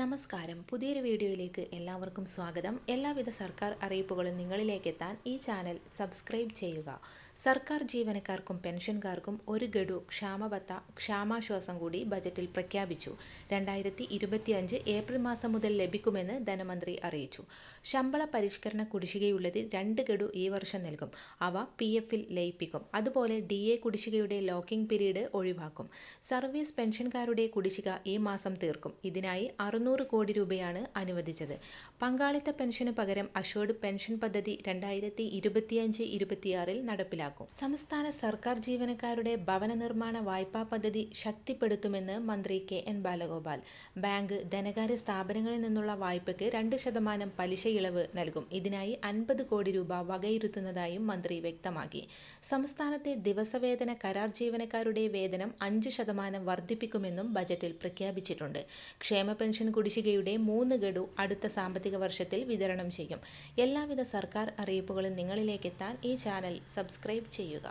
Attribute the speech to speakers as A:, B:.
A: നമസ്കാരം. പുതിയൊരു വീഡിയോയിലേക്ക് എല്ലാവർക്കും സ്വാഗതം. എല്ലാവിധ സർക്കാർ അറിയിപ്പുകളും നിങ്ങളിലേക്ക് എത്താൻ ഈ ചാനൽ സബ്സ്ക്രൈബ് ചെയ്യുക. സർക്കാർ ജീവനക്കാർക്കും പെൻഷൻകാർക്കും ഒരു ഗഡു ക്ഷാമബത്ത ക്ഷാമാശ്വാസം കൂടി ബജറ്റിൽ പ്രഖ്യാപിച്ചു. 2025 ഏപ്രിൽ മാസം മുതൽ ലഭിക്കുമെന്ന് ധനമന്ത്രി അറിയിച്ചു. ശമ്പള പരിഷ്കരണ കുടിശ്ശികയുള്ളത് 2 ഗഡു ഈ വർഷം നൽകും. അവ PF-ൽ ലയിപ്പിക്കും. അതുപോലെ DA കുടിശ്ശികയുടെ ലോക്കിംഗ് പീരീഡ് ഒഴിവാക്കും. സർവീസ് പെൻഷൻകാരുടെ കുടിശ്ശിക ഈ മാസം തീർക്കും. ഇതിനായി 600 കോടി രൂപയാണ് അനുവദിച്ചത്. പങ്കാളിത്ത പെൻഷനു പകരം അഷ്വേർഡ് പെൻഷൻ പദ്ധതി 2025-26 നടപ്പിലാക്കും. സംസ്ഥാന സർക്കാർ ജീവനക്കാരുടെ ഭവന നിർമ്മാണ വായ്പാ പദ്ധതി ശക്തിപ്പെടുത്തുമെന്ന് മന്ത്രി KN ബാലഗോപാൽ. ബാങ്ക്, ധനകാര്യ സ്ഥാപനങ്ങളിൽ നിന്നുള്ള വായ്പയ്ക്ക് 2% പലിശ ഇളവ് നൽകും. ഇതിനായി 50 കോടി രൂപ വകയിരുത്തുന്നതായും മന്ത്രി വ്യക്തമാക്കി. സംസ്ഥാനത്തെ ദിവസവേതന കരാർ ജീവനക്കാരുടെ വേതനം 5% വർദ്ധിപ്പിക്കുമെന്നും ബജറ്റിൽ പ്രഖ്യാപിച്ചിട്ടുണ്ട്. ക്ഷേമ പെൻഷൻ കുടിശ്ശികയുടെ 3 ഗഡു അടുത്ത സാമ്പത്തിക വർഷത്തിൽ വിതരണം ചെയ്യും. എല്ലാവിധ സർക്കാർ അറിയിപ്പുകളും നിങ്ങളിലേക്ക് എത്താൻ ഈ ചാനൽ സബ്സ്ക്രൈബ് ചെയ്യുക.